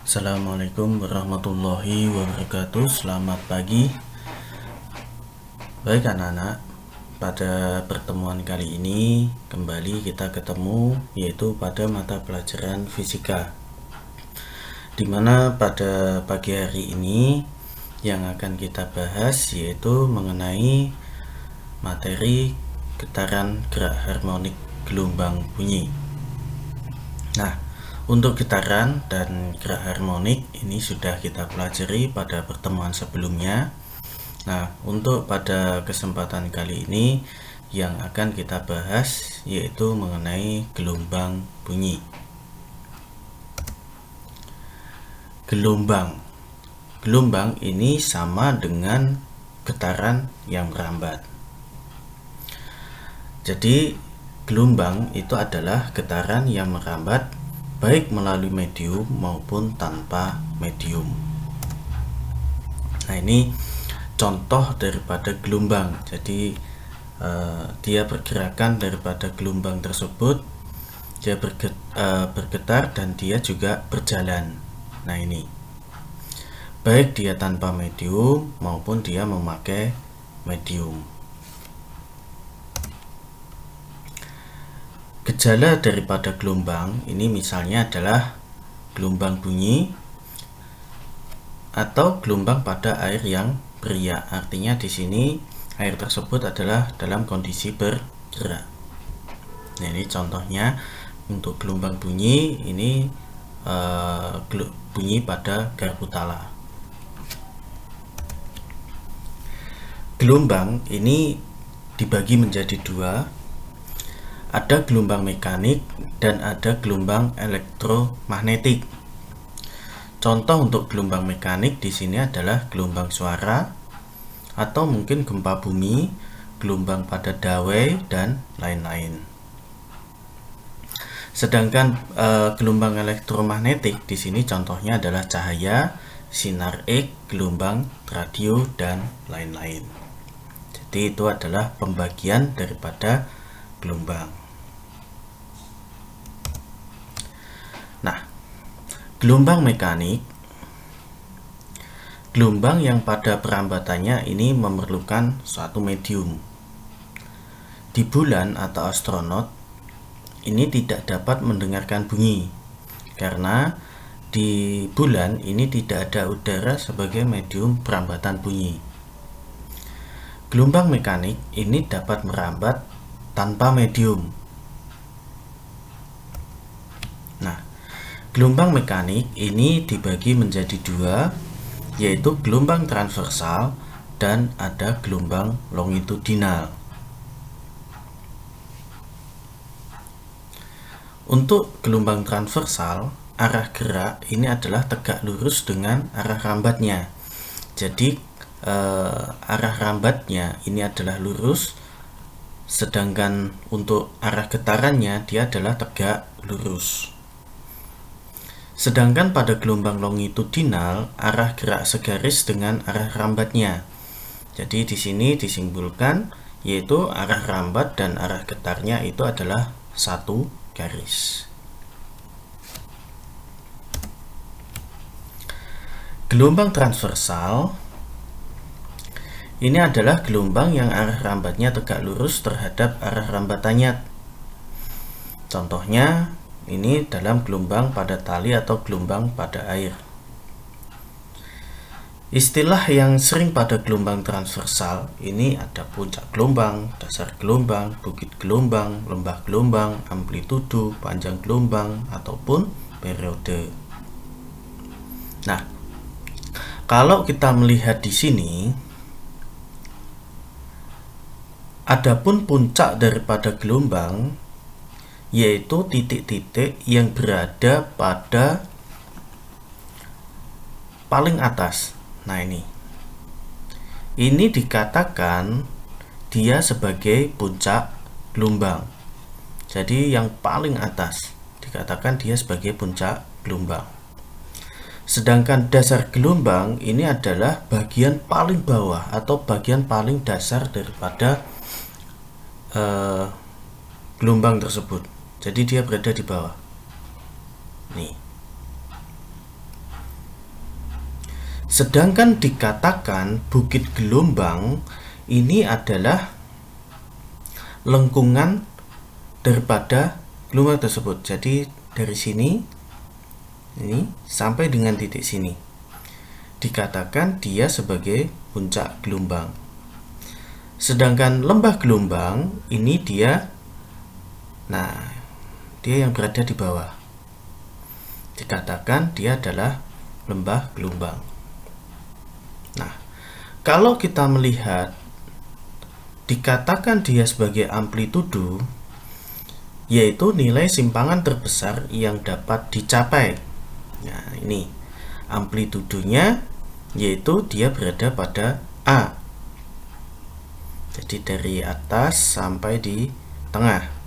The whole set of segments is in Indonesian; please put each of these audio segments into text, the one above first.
Assalamualaikum warahmatullahi wabarakatuh. Selamat pagi. Baik anak-anak, pada pertemuan kali ini kembali kita ketemu, yaitu pada mata pelajaran fisika, dimana pada pagi hari ini yang akan kita bahas yaitu mengenai materi getaran gerak harmonik gelombang bunyi. Nah, untuk getaran dan gerak harmonik ini sudah kita pelajari pada pertemuan sebelumnya. Nah, untuk pada kesempatan kali ini yang akan kita bahas yaitu mengenai gelombang bunyi. Gelombang ini sama dengan getaran yang merambat. Jadi gelombang itu adalah getaran yang merambat baik melalui medium maupun tanpa medium. Nah, ini contoh daripada gelombang. Jadi dia pergerakan daripada gelombang tersebut, dia bergetar dan dia juga berjalan. Nah, ini baik dia tanpa medium maupun dia memakai medium. Gejala daripada gelombang ini misalnya adalah gelombang bunyi atau gelombang pada air yang beriak. Artinya di sini air tersebut adalah dalam kondisi bergerak. Nah, ini contohnya untuk gelombang bunyi ini bunyi pada garpu tala. Gelombang ini dibagi menjadi dua. Ada gelombang mekanik dan ada gelombang elektromagnetik. Contoh untuk gelombang mekanik di sini adalah gelombang suara atau mungkin gempa bumi, gelombang pada dawai dan lain-lain. Sedangkan gelombang elektromagnetik di sini contohnya adalah cahaya, sinar X, gelombang radio dan lain-lain. Jadi itu adalah pembagian daripada gelombang. Nah, gelombang mekanik, gelombang yang pada perambatannya ini memerlukan suatu medium. Di bulan atau astronot ini tidak dapat mendengarkan bunyi karena di bulan ini tidak ada udara sebagai medium perambatan bunyi. Gelombang mekanik ini dapat merambat tanpa medium. Nah, gelombang mekanik ini dibagi menjadi dua, yaitu gelombang transversal dan ada gelombang longitudinal. Untuk gelombang transversal, arah gerak ini adalah tegak lurus dengan arah rambatnya. Jadi arah rambatnya ini adalah lurus, sedangkan untuk arah getarannya dia adalah tegak lurus. Sedangkan pada gelombang longitudinal, arah gerak segaris dengan arah rambatnya. Jadi di sini disimpulkan yaitu arah rambat dan arah getarnya itu adalah satu garis. Gelombang transversal ini adalah gelombang yang arah rambatnya tegak lurus terhadap arah rambatannya. Contohnya ini dalam gelombang pada tali atau gelombang pada air. Istilah yang sering pada gelombang transversal ini ada puncak gelombang, dasar gelombang, bukit gelombang, lembah gelombang, amplitudo, panjang gelombang, ataupun periode. Nah, kalau kita melihat di sini, adapun puncak daripada gelombang yaitu titik-titik yang berada pada paling atas. Nah, ini dikatakan dia sebagai puncak gelombang. Jadi yang paling atas dikatakan dia sebagai puncak gelombang. Sedangkan dasar gelombang ini adalah bagian paling bawah atau bagian paling dasar daripada gelombang tersebut. Jadi dia berada di bawah. Nih. Sedangkan dikatakan bukit gelombang ini adalah lengkungan daripada gelombang tersebut. Jadi dari sini ini sampai dengan titik sini dikatakan dia sebagai puncak gelombang. Sedangkan lembah gelombang ini dia yang berada di bawah. Dikatakan dia adalah lembah gelombang. Nah, kalau kita melihat dikatakan dia sebagai amplitudo, yaitu nilai simpangan terbesar yang dapat dicapai. Nah, ini amplitudonya, yaitu dia berada pada A. Jadi dari atas sampai di tengah.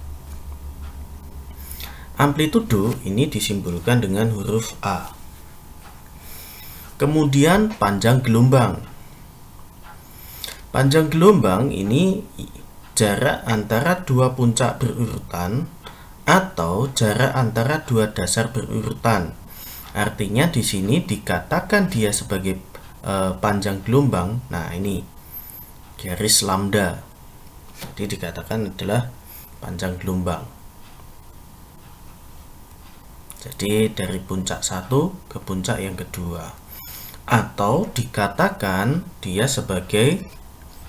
Amplitudo ini disimbolkan dengan huruf A. Kemudian panjang gelombang. Panjang gelombang ini jarak antara dua puncak berurutan atau jarak antara dua dasar berurutan. Artinya di sini dikatakan dia sebagai panjang gelombang. Nah, ini garis lambda. Jadi dikatakan adalah panjang gelombang. Jadi dari puncak satu ke puncak yang kedua. Atau dikatakan dia sebagai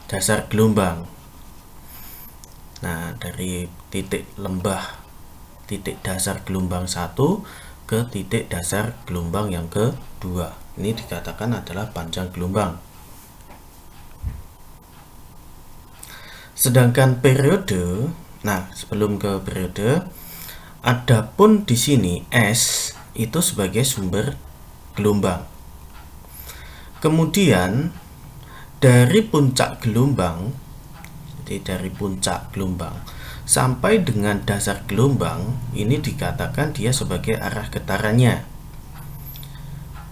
dasar gelombang. Nah, dari titik dasar gelombang 1 ke titik dasar gelombang yang kedua. Ini dikatakan adalah panjang gelombang. Sedangkan periode, sebelum ke periode, adapun di sini S itu sebagai sumber gelombang. Kemudian dari puncak gelombang, jadi dari puncak gelombang sampai dengan dasar gelombang ini dikatakan dia sebagai arah getarannya.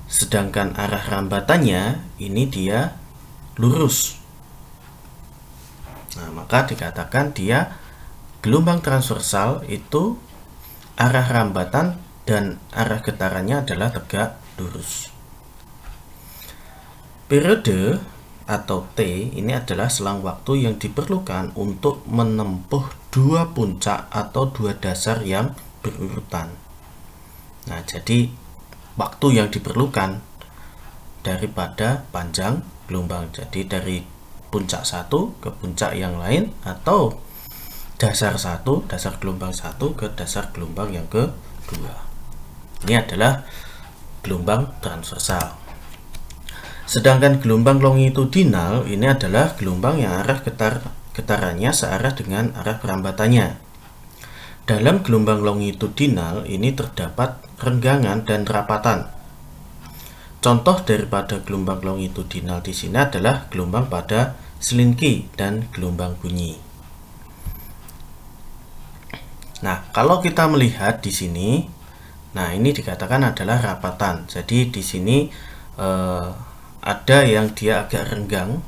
Sedangkan arah rambatannya ini dia lurus. Nah, maka dikatakan dia gelombang transversal itu arah rambatan dan arah getarannya adalah tegak lurus. Periode atau T ini adalah selang waktu yang diperlukan untuk menempuh dua puncak atau dua dasar yang berurutan. Nah, jadi waktu yang diperlukan daripada panjang gelombang. Jadi dari puncak satu ke puncak yang lain, atau dasar satu, dasar gelombang satu ke dasar gelombang yang kedua. Ini adalah gelombang transversal. Sedangkan gelombang longitudinal ini adalah gelombang yang arah getarannya searah dengan arah perambatannya. Dalam gelombang longitudinal ini terdapat renggangan dan rapatan. Contoh daripada gelombang longitudinal di sini adalah gelombang pada selinki dan gelombang bunyi. Nah, kalau kita melihat di sini, ini dikatakan adalah rapatan. Jadi di sini ada yang dia agak renggang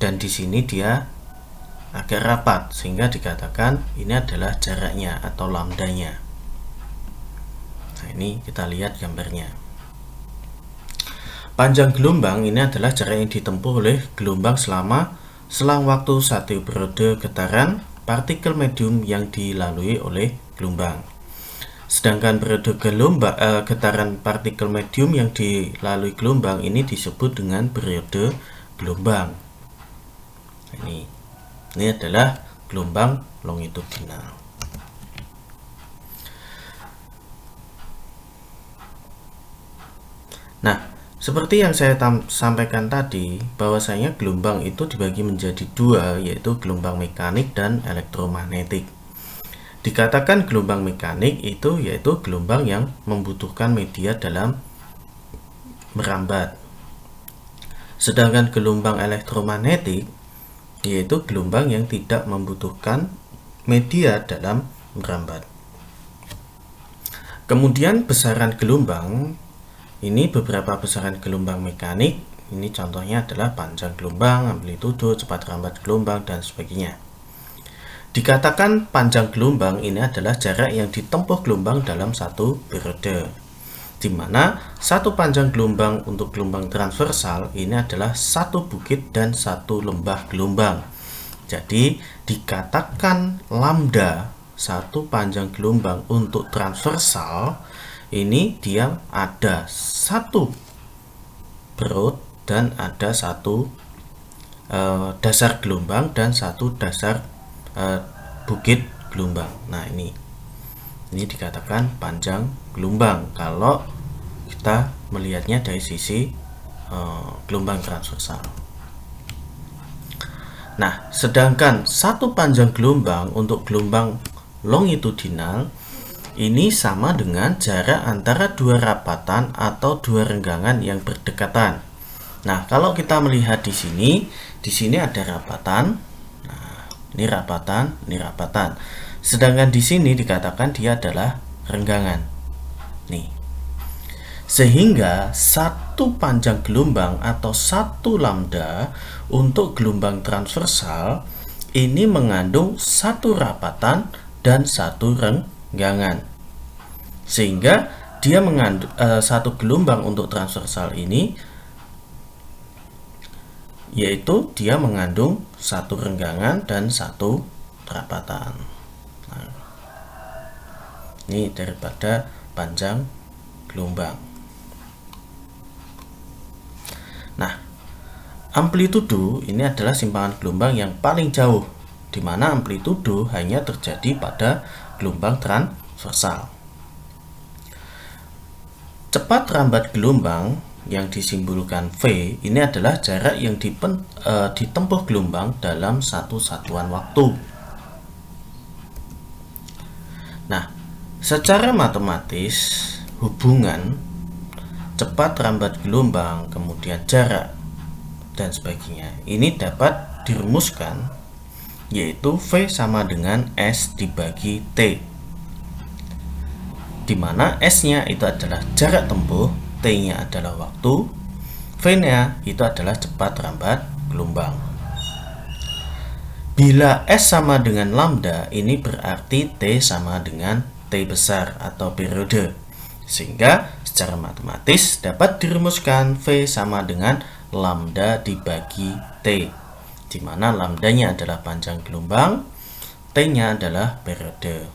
dan di sini dia agak rapat, sehingga dikatakan ini adalah jaraknya atau lambdanya. Nah, ini kita lihat gambarnya. Panjang gelombang ini adalah jarak yang ditempuh oleh gelombang selama selang waktu satu periode getaran partikel medium yang dilalui oleh gelombang. Sedangkan periode getaran partikel medium yang dilalui gelombang ini disebut dengan periode gelombang. Ini adalah gelombang longitudinal. Nah, seperti yang saya sampaikan tadi, bahwasanya gelombang itu dibagi menjadi dua, yaitu gelombang mekanik dan elektromagnetik. Dikatakan gelombang mekanik itu yaitu gelombang yang membutuhkan media dalam merambat. Sedangkan gelombang elektromagnetik yaitu gelombang yang tidak membutuhkan media dalam merambat. Kemudian besaran gelombang, ini beberapa besaran gelombang mekanik. Ini contohnya adalah panjang gelombang, amplitudo, cepat rambat gelombang, dan sebagainya. Dikatakan panjang gelombang ini adalah jarak yang ditempuh gelombang dalam satu periode. di mana satu panjang gelombang untuk gelombang transversal ini adalah satu bukit dan satu lembah gelombang. Jadi dikatakan lambda satu panjang gelombang untuk transversal ini dia ada satu perut dan ada satu dasar gelombang dan satu dasar bukit gelombang. Nah ini dikatakan panjang gelombang kalau kita melihatnya dari sisi gelombang transversal. Nah, sedangkan satu panjang gelombang untuk gelombang longitudinal ini sama dengan jarak antara dua rapatan atau dua renggangan yang berdekatan. Nah, kalau kita melihat di sini ada rapatan. Nah, ini rapatan, ini rapatan. Sedangkan di sini dikatakan dia adalah renggangan. Nih. Sehingga satu panjang gelombang atau satu lambda untuk gelombang transversal ini mengandung satu rapatan dan satu renggangan. Sehingga dia mengandung satu gelombang untuk transversal ini yaitu dia mengandung satu renggangan dan satu rapatan. Nah, ini daripada panjang gelombang. Nah, amplitudo ini adalah simpangan gelombang yang paling jauh, di mana amplitudo hanya terjadi pada gelombang transversal. Cepat rambat gelombang yang disimbolkan V ini adalah jarak yang ditempuh gelombang dalam satu satuan waktu. Nah, secara matematis hubungan cepat rambat gelombang kemudian jarak dan sebagainya ini dapat dirumuskan yaitu V sama dengan S dibagi T, di mana S-nya itu adalah jarak tempuh, T-nya adalah waktu, V-nya itu adalah cepat rambat gelombang. Bila S sama dengan lambda, ini berarti T sama dengan T besar atau periode. Sehingga secara matematis dapat dirumuskan V sama dengan lambda dibagi T, di mana lambdanya adalah panjang gelombang, T-nya adalah periode.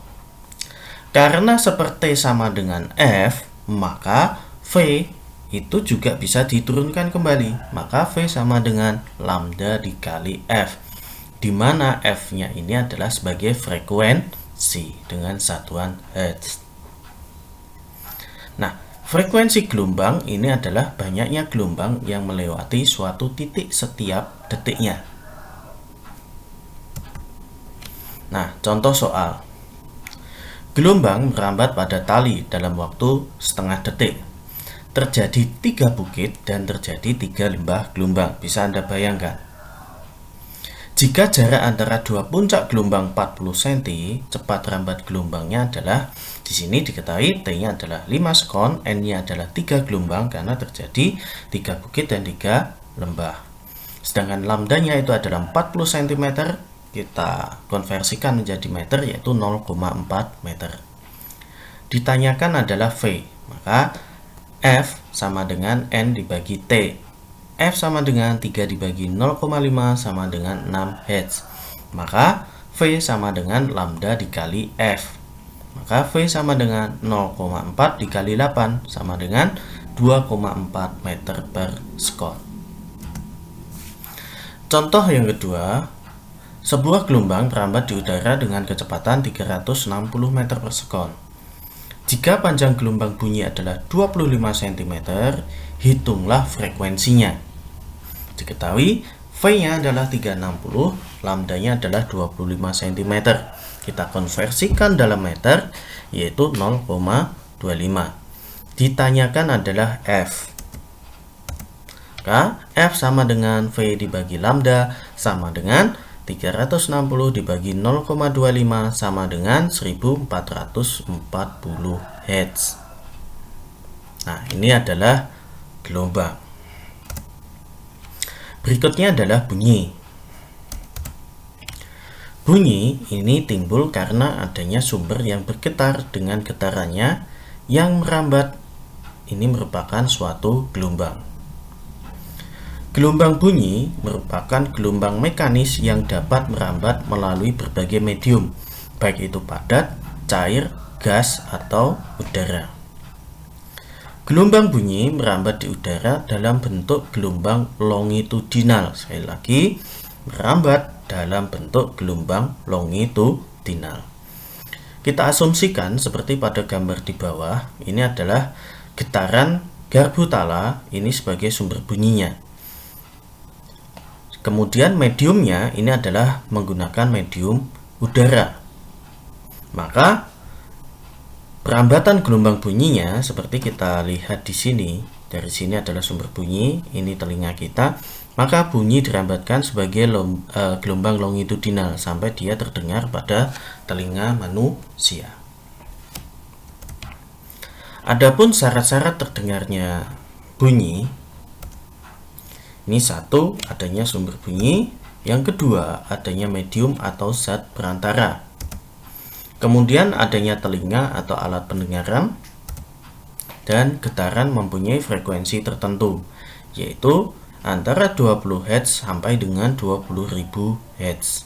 Karena seperti sama dengan F, maka V itu juga bisa diturunkan kembali. Maka V sama dengan lambda dikali F, di mana F-nya ini adalah sebagai frekuensi dengan satuan Hertz. Nah, frekuensi gelombang ini adalah banyaknya gelombang yang melewati suatu titik setiap detiknya. Nah, contoh soal. Gelombang merambat pada tali dalam waktu setengah detik. Terjadi 3 bukit dan terjadi 3 lembah gelombang. Bisa Anda bayangkan. Jika jarak antara dua puncak gelombang 40 cm, cepat rambat gelombangnya adalah di sini diketahui T-nya adalah 5 sekon, N-nya adalah 3 gelombang karena terjadi 3 bukit dan 3 lembah. Sedangkan lambdanya itu adalah 40 cm, kita konversikan menjadi meter yaitu 0,4 meter. Ditanyakan adalah V, maka F sama dengan N dibagi T. F sama dengan 3 dibagi 0,5 sama dengan 6 Hz. Maka V sama dengan lambda dikali F. Maka V sama dengan 0,4 dikali 8 sama dengan 2,4 meter per sekon. Contoh yang kedua, sebuah gelombang merambat di udara dengan kecepatan 360 meter per sekon. Jika panjang gelombang bunyi adalah 25 cm, hitunglah frekuensinya. Diketahui V-nya adalah 360, lambdanya adalah 25 cm. Kita konversikan dalam meter yaitu 0,25. Ditanyakan adalah F. Maka F sama dengan V dibagi lambda sama dengan 360 dibagi 0,25 sama dengan 1440 Hz. Nah, ini adalah gelombang. Berikutnya adalah bunyi. Bunyi ini timbul karena adanya sumber yang bergetar dengan getarannya yang merambat ini merupakan suatu gelombang. Gelombang bunyi merupakan gelombang mekanis yang dapat merambat melalui berbagai medium, baik itu padat, cair, gas, atau udara. Gelombang bunyi merambat di udara dalam bentuk gelombang longitudinal. Sekali lagi, merambat dalam bentuk gelombang longitudinal. Kita asumsikan seperti pada gambar di bawah, ini adalah getaran garbu tala, ini sebagai sumber bunyinya. Kemudian mediumnya ini adalah menggunakan medium udara. Maka perambatan gelombang bunyinya seperti kita lihat di sini. Dari sini adalah sumber bunyi, ini telinga kita. Maka bunyi dirambatkan sebagai gelombang longitudinal sampai dia terdengar pada telinga manusia. Adapun syarat-syarat terdengarnya bunyi, ini satu, adanya sumber bunyi. Yang kedua, adanya medium atau zat perantara. Kemudian adanya telinga atau alat pendengaran. Dan getaran mempunyai frekuensi tertentu, yaitu antara 20 Hz sampai dengan 20.000 Hz.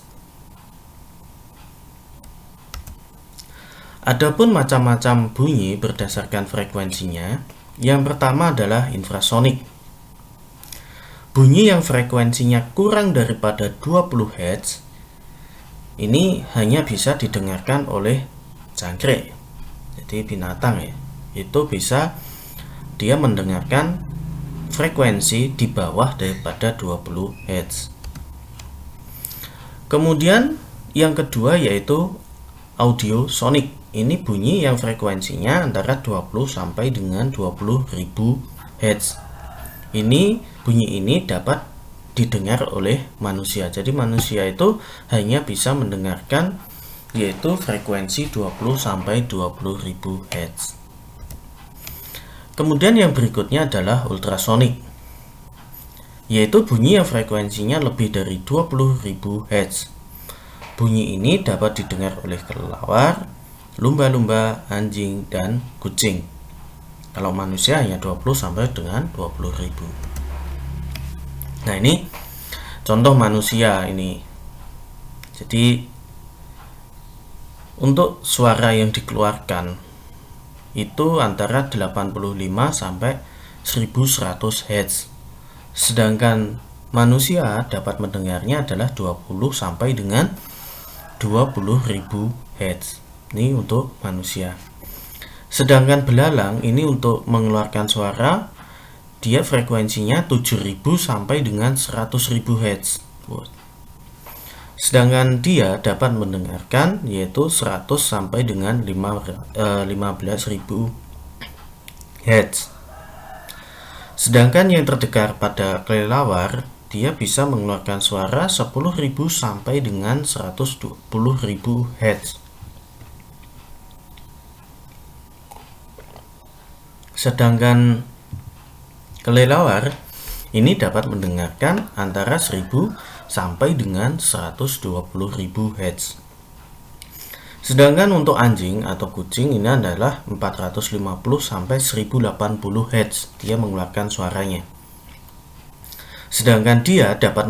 Adapun macam-macam bunyi berdasarkan frekuensinya. Yang pertama adalah infrasonik. Bunyi yang frekuensinya kurang daripada 20 Hz ini hanya bisa didengarkan oleh jangkrik, jadi binatang ya. Itu bisa dia mendengarkan frekuensi di bawah daripada 20 Hz. Kemudian yang kedua yaitu audiosonik. Ini bunyi yang frekuensinya antara 20 sampai dengan 20.000 Hz. Bunyi ini dapat didengar oleh manusia. Jadi manusia itu hanya bisa mendengarkan yaitu frekuensi 20 sampai 20.000 Hz. Kemudian yang berikutnya adalah ultrasonik, yaitu bunyi yang frekuensinya lebih dari 20.000 Hz. Bunyi ini dapat didengar oleh kelelawar, lumba-lumba, anjing, dan kucing. Kalau manusia hanya 20 sampai dengan 20.000. Nah, ini contoh manusia ini. Jadi untuk suara yang dikeluarkan itu antara 85 sampai 1100 Hz. Sedangkan manusia dapat mendengarnya adalah 20 sampai dengan 20.000 Hz. Ini untuk manusia. Sedangkan belalang ini untuk mengeluarkan suara, dia frekuensinya 7000 sampai dengan 100.000 Hz. Sedangkan dia dapat mendengarkan yaitu 100 sampai dengan 15.000 Hz. Sedangkan yang terdengar pada kelelawar, dia bisa mengeluarkan suara 10.000 sampai dengan 120.000 Hz. Sedangkan kelelawar ini dapat mendengarkan antara 1000 sampai dengan 120.000 Hz. Sedangkan untuk anjing atau kucing ini adalah 450 sampai 1080 Hz dia mengeluarkan suaranya. Sedangkan dia dapat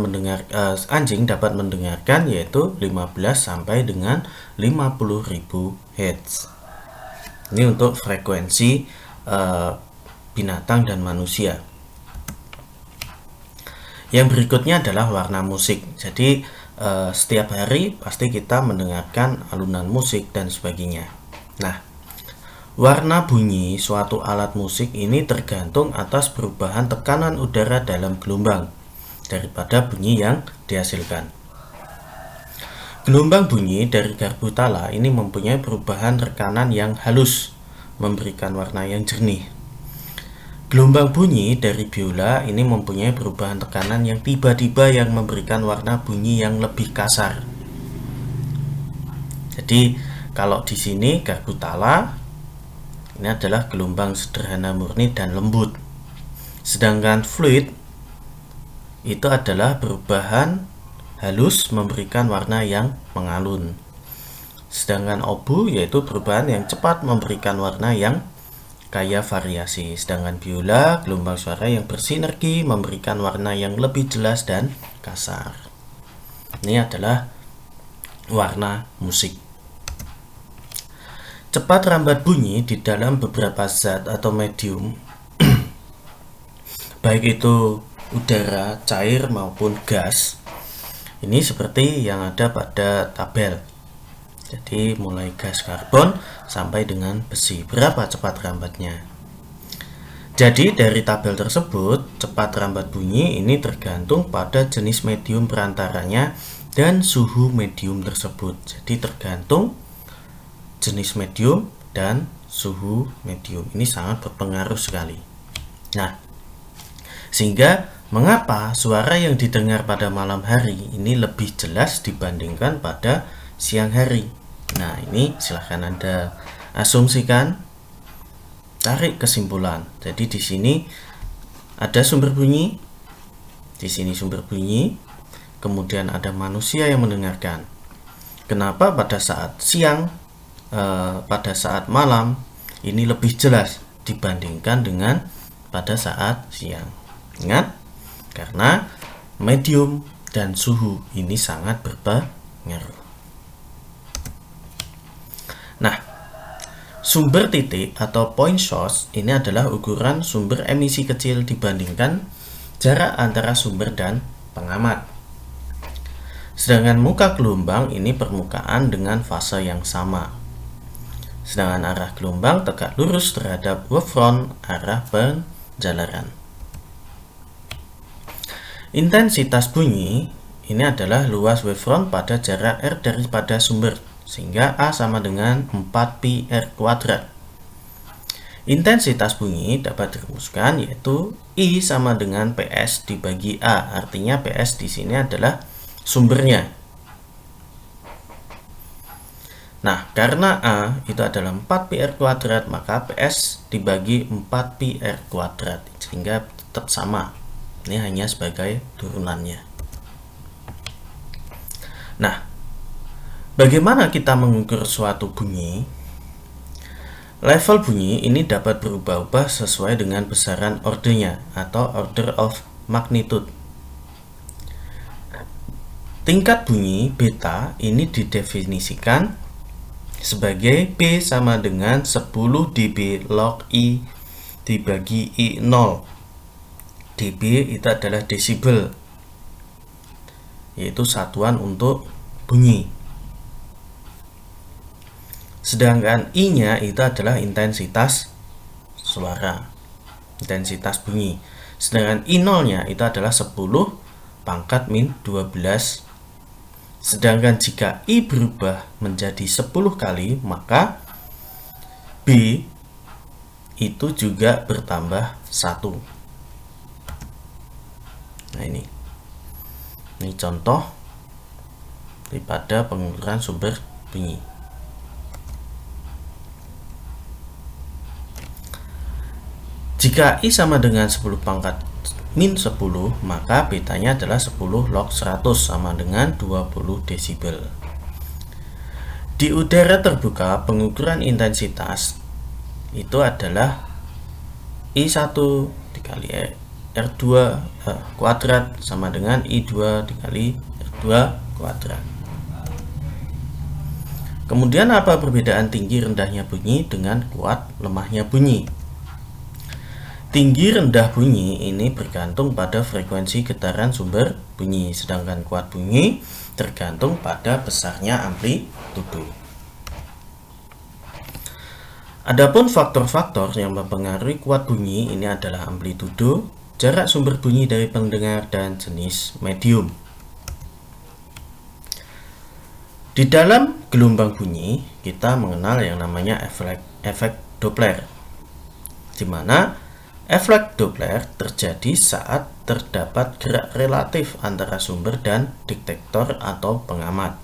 anjing dapat mendengarkan yaitu 15 sampai dengan 50.000 Hz. Ini untuk frekuensi binatang dan manusia. Yang berikutnya adalah warna musik. Jadi setiap hari pasti kita mendengarkan alunan musik dan sebagainya. Nah, warna bunyi suatu alat musik ini tergantung atas perubahan tekanan udara dalam gelombang daripada bunyi yang dihasilkan. Gelombang bunyi dari garbu tala ini mempunyai perubahan tekanan yang halus, memberikan warna yang jernih. Gelombang bunyi dari biola ini mempunyai perubahan tekanan yang tiba-tiba yang memberikan warna bunyi yang lebih kasar. Jadi kalau di sini garbu tala ini adalah gelombang sederhana murni dan lembut. Sedangkan fluid itu adalah perubahan halus memberikan warna yang mengalun. Sedangkan oboe yaitu perubahan yang cepat memberikan warna yang kaya variasi. Sedangkan biola, gelombang suara yang bersinergi memberikan warna yang lebih jelas dan kasar. Ini adalah warna musik. Cepat rambat bunyi di dalam beberapa zat atau medium, baik itu udara, cair maupun gas. Ini seperti yang ada pada tabel. Jadi mulai gas karbon sampai dengan besi, berapa cepat rambatnya. Jadi dari tabel tersebut, cepat rambat bunyi ini tergantung pada jenis medium perantaranya dan suhu medium tersebut. Jadi tergantung jenis medium dan suhu medium. Ini sangat berpengaruh sekali. Nah, sehingga mengapa suara yang didengar pada malam hari ini lebih jelas dibandingkan pada siang hari? Nah, ini silahkan Anda asumsikan, tarik kesimpulan. Jadi di sini ada sumber bunyi, di sini sumber bunyi, kemudian ada manusia yang mendengarkan. Kenapa pada saat siang, pada saat malam ini lebih jelas dibandingkan dengan pada saat siang? Ingat, karena medium dan suhu ini sangat berpengaruh. Nah, sumber titik atau point source ini adalah ukuran sumber emisi kecil dibandingkan jarak antara sumber dan pengamat. Sedangkan muka gelombang ini permukaan dengan fase yang sama. Sedangkan arah gelombang tegak lurus terhadap wavefront arah penjalaran. Intensitas bunyi ini adalah luas wavefront pada jarak R daripada sumber, sehingga A sama dengan 4pi R kuadrat. Intensitas bunyi dapat dirumuskan yaitu I sama dengan PS dibagi A, artinya PS di sini adalah sumbernya. Nah, karena A itu adalah 4pi R kuadrat, maka PS dibagi 4pi R kuadrat, sehingga tetap sama. Ini hanya sebagai turunannya. Nah, bagaimana kita mengukur suatu bunyi? Level bunyi ini dapat berubah-ubah sesuai dengan besaran ordernya atau order of magnitude. Tingkat bunyi beta ini didefinisikan sebagai P sama dengan 10 dB log I dibagi I0. dB itu adalah desibel, yaitu satuan untuk bunyi. Sedangkan I-nya itu adalah intensitas suara, intensitas bunyi. Sedangkan I0-nya itu adalah 10 pangkat min 12. Sedangkan jika I berubah menjadi 10 kali, maka B itu juga bertambah 1. Nah, ini contoh daripada pengukuran sumber bunyi. Jika I sama dengan 10 pangkat min 10, maka betanya adalah 10 log 100 sama dengan 20 desibel. Di udara terbuka, pengukuran intensitas itu adalah I1 dikali R2 kuadrat sama dengan I2 dikali R2 kuadrat. Kemudian apa perbedaan tinggi rendahnya bunyi dengan kuat lemahnya bunyi? Tinggi rendah bunyi ini bergantung pada frekuensi getaran sumber bunyi, sedangkan kuat bunyi tergantung pada besarnya amplitudo. Adapun faktor-faktor yang mempengaruhi kuat bunyi ini adalah amplitudo, jarak sumber bunyi dari pendengar, dan jenis medium. Di dalam gelombang bunyi, kita mengenal yang namanya efek Doppler, di mana efek Doppler terjadi saat terdapat gerak relatif antara sumber dan detektor atau pengamat.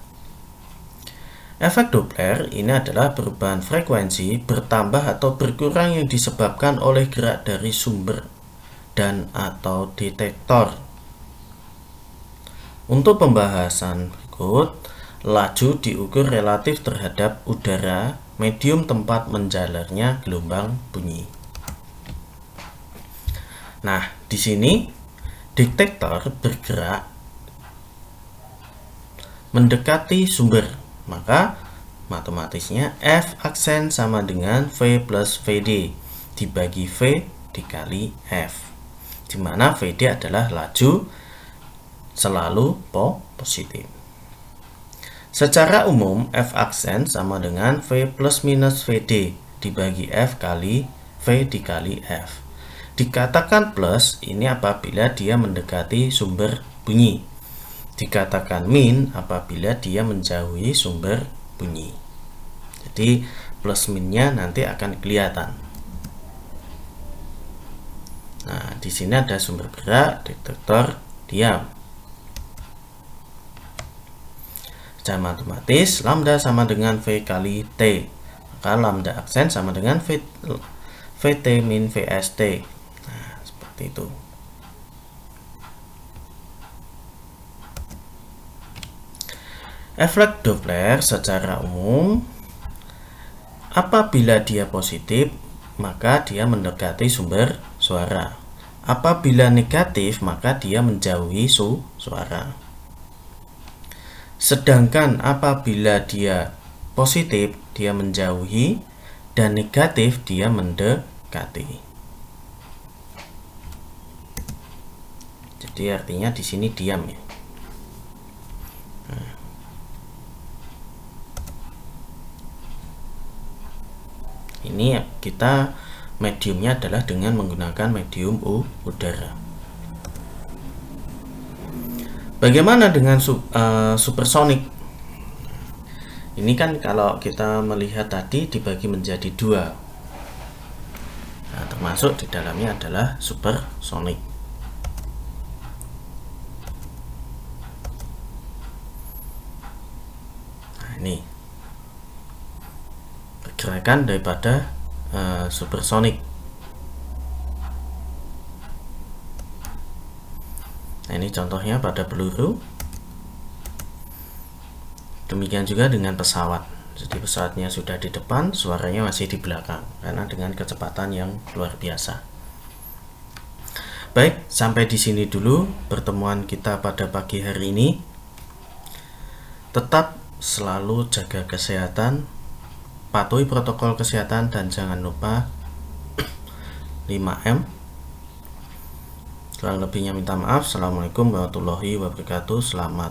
Efek Doppler ini adalah perubahan frekuensi bertambah atau berkurang yang disebabkan oleh gerak dari sumber dan atau detektor. Untuk pembahasan berikut, laju diukur relatif terhadap udara medium tempat menjalarnya gelombang bunyi. Nah, di sini detektor bergerak mendekati sumber, maka matematisnya F aksen sama dengan V plus VD dibagi V dikali F, dimana VD adalah laju selalu positif. Secara umum F aksen sama dengan V plus minus VD dibagi F kali V dikali F. Dikatakan plus ini apabila dia mendekati sumber bunyi. Dikatakan min apabila dia menjauhi sumber bunyi. Jadi plus minnya nanti akan kelihatan. Nah, di sini ada sumber gerak, detektor diam. Secara matematis lambda sama dengan V kali T. Maka lambda aksen sama dengan VT min VST. Nah, seperti itu. Efek Doppler secara umum apabila dia positif maka dia mendekati sumber suara. Apabila negatif maka dia menjauhi suara. Sedangkan apabila dia positif dia menjauhi dan negatif dia mendekati. Jadi artinya di sini diam ya. Nah. Ini kita mediumnya adalah dengan menggunakan medium udara. Bagaimana dengan supersonik? Ini kan kalau kita melihat tadi dibagi menjadi dua. Nah, termasuk di dalamnya adalah supersonik. Nah, ini pergerakan daripada supersonik. Nah, ini contohnya pada peluru. Demikian juga dengan pesawat. Jadi pesawatnya sudah di depan, suaranya masih di belakang karena dengan kecepatan yang luar biasa. Baik, sampai di sini dulu pertemuan kita pada pagi hari ini. Tetap selalu jaga kesehatan, patuhi protokol kesehatan, dan jangan lupa 5M. Kurang lebihnya minta maaf. Assalamualaikum warahmatullahi wabarakatuh. Selamat